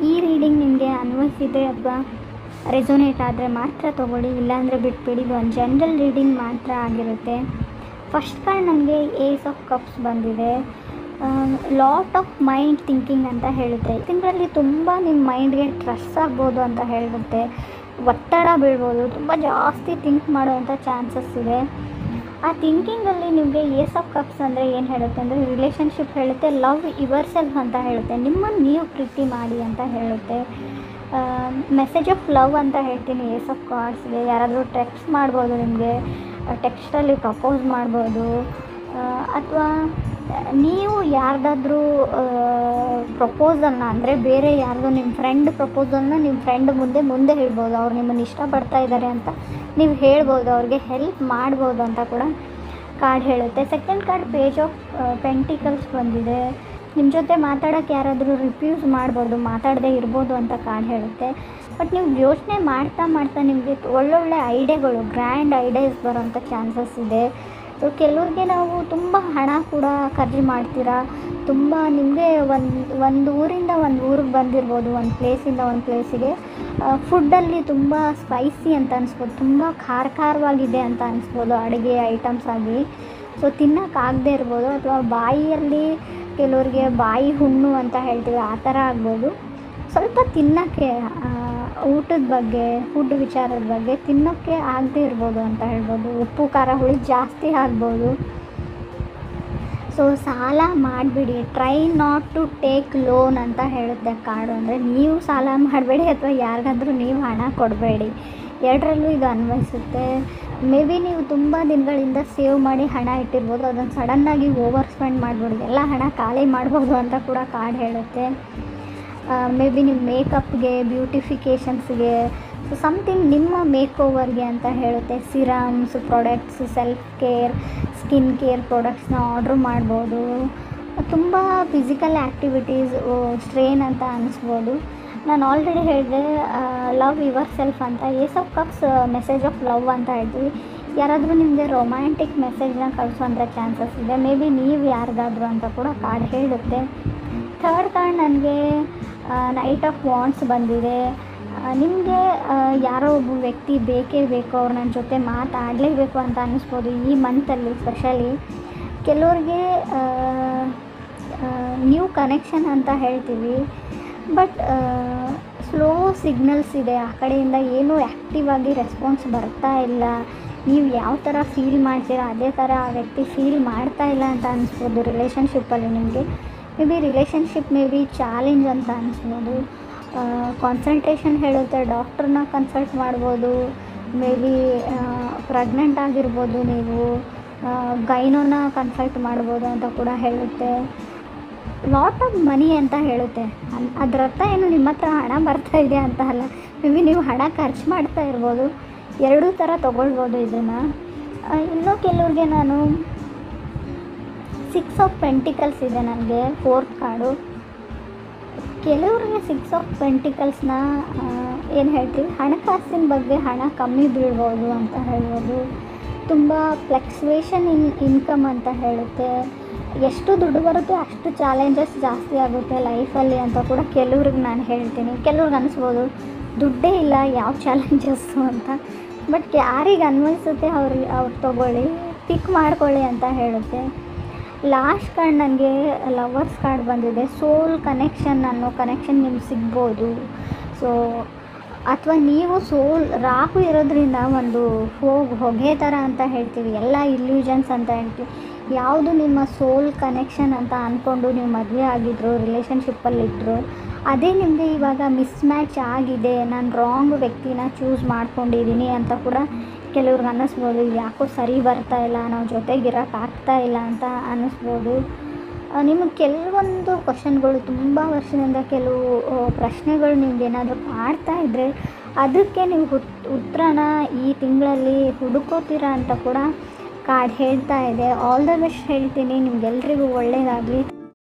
ಈ ರೀಡಿಂಗ್ ನಿಮಗೆ ಅನ್ವಯಿಸಿದೆ ಅಥವಾ ರೆಸೊನೇಟ್ ಆದರೆ ಮಾತ್ರ ತೊಗೊಳ್ಳಿ, ಇಲ್ಲಾಂದರೆ ಬಿಟ್ಬಿಡಿ. ಇದು ಒಂದು ಜನರಲ್ ರೀಡಿಂಗ್ ಮಾತ್ರ ಆಗಿರುತ್ತೆ. ಫಸ್ಟ್ ಕಾರ್ಡ್ ನನಗೆ ಏಸ್ ಆಫ್ ಕಪ್ಸ್ ಬಂದಿದೆ. ಲಾಟ್ ಆಫ್ ಮೈಂಡ್ ಥಿಂಕಿಂಗ್ ಅಂತ ಹೇಳುತ್ತೆ. ತಿಂಗಳಲ್ಲಿ ತುಂಬ ನಿಮ್ಮ ಮೈಂಡ್ಗೆ ಸ್ಟ್ರೆಸ್ ಆಗ್ಬೋದು ಅಂತ ಹೇಳುತ್ತೆ. ಒತ್ತಡ ಬೀಳ್ಬೋದು, ತುಂಬ ಜಾಸ್ತಿ ಥಿಂಕ್ ಮಾಡೋವಂಥ ಚಾನ್ಸಸ್ ಇದೆ. ಆ ಥಿಂಕಿಂಗಲ್ಲಿ ನಿಮಗೆ ಏಸ್ ಆಫ್ ಕಪ್ಸ್ ಅಂದರೆ ಏನು ಹೇಳುತ್ತೆ ಅಂದರೆ ರಿಲೇಷನ್ಶಿಪ್ ಹೇಳುತ್ತೆ, ಲವ್ ಯುವರ್ ಸೆಲ್ಫ್ ಅಂತ ಹೇಳುತ್ತೆ, ನಿಮ್ಮನ್ನು ನೀವು ಪ್ರೀತಿ ಮಾಡಿ ಅಂತ ಹೇಳುತ್ತೆ. ಮೆಸೇಜ್ ಆಫ್ ಲವ್ ಅಂತ ಹೇಳ್ತೀನಿ ಏಸ್ ಆಫ್ ಕಾರ್ಡ್ಸ್ಗೆ. ಯಾರಾದರೂ ಟೆಕ್ಸ್ಟ್ ಮಾಡ್ಬೋದು, ನಿಮಗೆ ಟೆಕ್ಸ್ಟಲ್ಲಿ ಪ್ರಪೋಸ್ ಮಾಡ್ಬೋದು, ಅಥವಾ ನೀವು ಯಾರ್ದಾದ್ರೂ ಪ್ರಪೋಸಲ್ನ ಅಂದರೆ ಬೇರೆ ಯಾರ್ದು ನಿಮ್ಮ ಫ್ರೆಂಡ್ ಪ್ರಪೋಸಲ್ನ ನಿಮ್ಮ ಫ್ರೆಂಡ್ ಮುಂದೆ ಹೇಳ್ಬೋದು. ಅವ್ರು ನಿಮ್ಮನ್ನು ಇಷ್ಟಪಡ್ತಾ ಇದ್ದಾರೆ ಅಂತ ನೀವು ಹೇಳ್ಬೋದು, ಅವ್ರಿಗೆ ಹೆಲ್ಪ್ ಮಾಡ್ಬೋದು ಅಂತ ಕೂಡ ಕಾರ್ಡ್ ಹೇಳುತ್ತೆ. Second card page of pentacles ಬಂದಿದೆ. ನಿಮ್ಮ ಜೊತೆ ಮಾತಾಡೋಕ್ಕೆ ಯಾರಾದರೂ ರಿಫ್ಯೂಸ್ ಮಾಡ್ಬೋದು, ಮಾತಾಡದೇ ಇರ್ಬೋದು ಅಂತ ಕಾರ್ಡ್ ಹೇಳುತ್ತೆ. ಬಟ್ ನೀವು ಯೋಚನೆ ಮಾಡ್ತಾ ನಿಮಗೆ ಒಳ್ಳೊಳ್ಳೆ ಐಡಿಯಾಗಳು, ಗ್ರ್ಯಾಂಡ್ ಐಡಿಯಾಸ್ ಬರೋಂಥ ಚಾನ್ಸಸ್ ಇದೆ. ಸೊ ಕೆಲವ್ರಿಗೆ ನಾವು ತುಂಬ ಹಣ ಕೂಡ ಖರ್ಚು ಮಾಡ್ತೀರಾ. ತುಂಬ ನಿಮಗೆ ಒಂದು ಊರಿಂದ ಒಂದು ಊರಿಗೆ ಬಂದಿರ್ಬೋದು, ಒಂದು ಪ್ಲೇಸಿಂದ ಒಂದು ಪ್ಲೇಸಿಗೆ. ಫುಡ್ಡಲ್ಲಿ ತುಂಬ ಸ್ಪೈಸಿ ಅಂತ ಅನಿಸ್ಬೋದು, ತುಂಬ ಖಾರವಾಗಿದೆ ಅಂತ ಅನಿಸ್ಬೋದು ಅಡುಗೆ ಐಟಮ್ಸ್ ಆಗಿ. ಸೊ ತಿನ್ನೋಕ್ಕಾಗದೇ ಇರ್ಬೋದು, ಅಥವಾ ಬಾಯಿಯಲ್ಲಿ ಕೆಲವ್ರಿಗೆ ಬಾಯಿ ಹುಣ್ಣು ಅಂತ ಹೇಳ್ತೀವಿ, ಆ ಥರ ಆಗ್ಬೋದು. ಸ್ವಲ್ಪ ತಿನ್ನೋಕ್ಕೆ ಊಟದ ಬಗ್ಗೆ, ಫುಡ್ ವಿಚಾರದ ಬಗ್ಗೆ ತಿನ್ನೋಕ್ಕೆ ಆಗದೇ ಇರ್ಬೋದು ಅಂತ ಹೇಳ್ಬೋದು. ಉಪ್ಪು ಖಾರ ಹುಳಿ ಜಾಸ್ತಿ ಆಗ್ಬೋದು. ಸೊ ಸಾಲ ಮಾಡಿಬಿಡಿ, try not to take loan ಅಂತ ಹೇಳುತ್ತೆ ಕಾರ್ಡು. ಅಂದರೆ ನೀವು ಸಾಲ ಮಾಡಬೇಡಿ ಅಥವಾ ಯಾರಿಗಾದ್ರೂ ನೀವು ಹಣ ಕೊಡಬೇಡಿ, ಎರಡರಲ್ಲೂ ಇದು ಅನ್ವಯಿಸುತ್ತೆ. ಮೇ ಬಿ ನೀವು ತುಂಬ ದಿನಗಳಿಂದ ಸೇವ್ ಮಾಡಿ ಹಣ ಇಟ್ಟಿರ್ಬೋದು, ಅದನ್ನು ಸಡನ್ನಾಗಿ ಓವರ್ ಸ್ಪೆಂಡ್ ಮಾಡಿಬಿಡಿ, ಎಲ್ಲ ಹಣ ಖಾಲಿ ಮಾಡ್ಬೋದು ಅಂತ ಕೂಡ ಕಾರ್ಡ್ ಹೇಳುತ್ತೆ. ಮೇ ಬಿ ನಿಮ್ಮ ಮೇಕಪ್ಗೆ, ಬ್ಯೂಟಿಫಿಕೇಷನ್ಸ್ಗೆ, ಸೊ ಸಮಥಿಂಗ್ ನಿಮ್ಮ ಮೇಕ್ ಓವರ್ಗೆ ಅಂತ ಹೇಳುತ್ತೆ. Serums, products, self care, skin care ಪ್ರಾಡಕ್ಟ್ಸ್ನ ಆರ್ಡ್ರ್ ಮಾಡ್ಬೋದು. ತುಂಬ ಫಿಸಿಕಲ್ ಆ್ಯಕ್ಟಿವಿಟೀಸ್ ಸ್ಟ್ರೇನ್ ಅಂತ ಅನ್ನಿಸ್ಬೋದು. ನಾನು ಆಲ್ರೆಡಿ ಹೇಳಿದೆ ಲವ್ ಯುವರ್ ಸೆಲ್ಫ್ ಅಂತ. Ace of cups message of love ಅಂತ ಹೇಳ್ತೀವಿ. ಯಾರಾದರೂ ನಿಮಗೆ ರೊಮ್ಯಾಂಟಿಕ್ ಮೆಸೇಜ್ನ ಕಳಿಸೋಂಥ ಚಾನ್ಸಸ್ ಇದೆ, ಮೇ ಬಿ ನೀವು ಯಾರಿಗಾದ್ರು ಅಂತ ಕೂಡ ಕಾರ್ಡ್ ಹೇಳುತ್ತೆ. ಥರ್ಡ್ ಕಾರ್ಡ್ ನನಗೆ ನೈಟ್ ಆಫ್ ವಾಂಡ್ಸ್ ಬಂದಿದೆ. ನಿಮಗೆ ಯಾರೋ ಒಬ್ಬ ವ್ಯಕ್ತಿ ಬೇಕೇ ಬೇಕು, ಅವ್ರು ನನ್ನ ಜೊತೆ ಮಾತಾಡಲೇಬೇಕು ಅಂತ ಅನ್ನಿಸ್ಬೋದು ಈ ಮಂತಲ್ಲಿ. ಸ್ಪೆಷಲಿ ಕೆಲವ್ರಿಗೆ ನ್ಯೂ ಕನೆಕ್ಷನ್ ಅಂತ ಹೇಳ್ತೀವಿ, ಬಟ್ ಸ್ಲೋ ಸಿಗ್ನಲ್ಸ್ ಇದೆ, ಆ ಕಡೆಯಿಂದ ಏನೂ ಆ್ಯಕ್ಟಿವ್ ಆಗಿ ರೆಸ್ಪಾನ್ಸ್ ಬರ್ತಾ ಇಲ್ಲ. ನೀವು ಯಾವ ಥರ ಫೀಲ್ ಮಾಡ್ತೀರಾ ಅದೇ ಥರ ಆ ವ್ಯಕ್ತಿ ಫೀಲ್ ಮಾಡ್ತಾ ಇಲ್ಲ ಅಂತ ಅನ್ನಿಸ್ಬೋದು. ರಿಲೇಷನ್ಶಿಪ್ಪಲ್ಲಿ ನಿಮಗೆ may be relationship may be challenge ಅಂತ ಅನ್ನಿಸ್ಬೋದು. ಕಾನ್ಸಂಟ್ರೇಷನ್ ಹೇಳುತ್ತೆ, ಡಾಕ್ಟ್ರನ್ನ ಕನ್ಸಲ್ಟ್ ಮಾಡ್ಬೋದು. ಮೇ ಬಿ ಪ್ರೆಗ್ನೆಂಟ್ ಆಗಿರ್ಬೋದು, ನೀವು ಗೈನೋನ ಕನ್ಸಲ್ಟ್ ಮಾಡ್ಬೋದು ಅಂತ ಕೂಡ ಹೇಳುತ್ತೆ. ಲಾಟ್ ಆಫ್ ಮನಿ ಅಂತ ಹೇಳುತ್ತೆ. ಅದರ ಅರ್ಥ ಏನು ನಿಮ್ಮ ಹತ್ರ ಹಣ ಬರ್ತಾ ಇದೆ ಅಂತ ಅಲ್ಲ, ಮೇ ಬಿ ನೀವು ಹಣ ಖರ್ಚು ಮಾಡ್ತಾ ಇರ್ಬೋದು. ಎರಡೂ ಥರ ತೊಗೊಳ್ಬೋದು ಇದನ್ನು. ಇನ್ನೂ ಕೆಲವ್ರಿಗೆ ನಾನು ಸಿಕ್ಸ್ ಆಫ್ ಪೆಂಟಿಕಲ್ಸ್ ಇದೆ ನನಗೆ ಫೋರ್ತ್ ಕಾರ್ಡು. ಕೆಲವ್ರಿಗೆ ಸಿಕ್ಸ್ ಆಫ್ ಪೆಂಟಿಕಲ್ಸ್ನ ಏನು ಹೇಳ್ತೀವಿ, ಹಣಕಾಸಿನ ಬಗ್ಗೆ ಹಣ ಕಮ್ಮಿ ಬೀಳ್ಬೋದು ಅಂತ ಹೇಳ್ಬೋದು. ತುಂಬ ಫ್ಲಕ್ಚುವೇಷನ್ ಇನ್ಕಮ್ ಅಂತ ಹೇಳುತ್ತೆ. ಎಷ್ಟು ದುಡ್ಡು ಬರುತ್ತೆ ಅಷ್ಟು ಚಾಲೆಂಜಸ್ ಜಾಸ್ತಿ ಆಗುತ್ತೆ ಲೈಫಲ್ಲಿ ಅಂತ ಕೂಡ ಕೆಲವ್ರಿಗೆ ನಾನು ಹೇಳ್ತೀನಿ. ಕೆಲವ್ರಿಗೆ ಅನಿಸ್ಬೋದು ದುಡ್ಡೇ ಇಲ್ಲ ಯಾವ ಚಾಲೆಂಜಸ್ಸು ಅಂತ, ಬಟ್ ಯಾರಿಗೆ ಅನ್ವಯಿಸುತ್ತೆ ಅವ್ರು ತೊಗೊಳ್ಳಿ, ಪಿಕ್ ಮಾಡ್ಕೊಳ್ಳಿ ಅಂತ ಹೇಳುತ್ತೆ. ಲಾಸ್ಟ್ ಕಾರ್ಡ್ ನನಗೆ ಲವರ್ಸ್ ಕಾರ್ಡ್ ಬಂದಿದೆ. ಸೋಲ್ ಕನೆಕ್ಷನ್ ಅನ್ನೋ ಕನೆಕ್ಷನ್ ನಿಮ್ಗೆ ಸಿಗ್ಬೋದು. ಸೊ ಅಥವಾ ನೀವು ಸೋಲ್ ರಾಹು ಇರೋದ್ರಿಂದ ಒಂದು ಹೊಗೆ ಥರ ಅಂತ ಹೇಳ್ತೀವಿ, ಎಲ್ಲ ಇಲ್ಯೂಷನ್ಸ್ ಅಂತ ಹೇಳ್ತೀವಿ. ಯಾವುದು ನಿಮ್ಮ ಸೋಲ್ ಕನೆಕ್ಷನ್ ಅಂತ ಅಂದ್ಕೊಂಡು ನೀವು ಮದುವೆ ಆಗಿದ್ರು, ರಿಲೇಷನ್ಶಿಪ್ಪಲ್ಲಿದ್ದರು, ಅದೇ ನಿಮಗೆ ಇವಾಗ ಮಿಸ್ ಮ್ಯಾಚ್ ಆಗಿದೆ, ನಾನು ರಾಂಗ್ ವ್ಯಕ್ತಿನ ಚೂಸ್ ಮಾಡ್ಕೊಂಡಿದ್ದೀನಿ ಅಂತ ಕೂಡ ಕೆಲವ್ರಿಗೆ ಅನ್ನಿಸ್ಬೋದು. ಯಾಕೋ ಸರಿ ಬರ್ತಾ ಇಲ್ಲ, ನಾವು ಜೊತೆಗಿರೋಕ್ಕಾಗ್ತಾ ಇಲ್ಲ ಅಂತ ಅನ್ನಿಸ್ಬೋದು. ನಿಮಗೆ ಕೆಲವೊಂದು ಕ್ವಶನ್ಗಳು ತುಂಬ ವರ್ಷದಿಂದ ಕೆಲವು ಪ್ರಶ್ನೆಗಳು ನಿಮ್ಗೆ ಏನಾದರೂ ಕಾಡ್ತಾ ಇದ್ದರೆ ಅದಕ್ಕೆ ನೀವು ಉತ್ತರನ ಈ ತಿಂಗಳಲ್ಲಿ ಹುಡುಕೋತೀರಾ ಅಂತ ಕೂಡ ಕಾರ್ಡ್ ಹೇಳ್ತಾ ಇದೆ. ಆಲ್ ದ ಬೆಸ್ಟ್ ಹೇಳ್ತೀನಿ, ನಿಮಗೆಲ್ರಿಗೂ ಒಳ್ಳೆಯದಾಗಲಿ.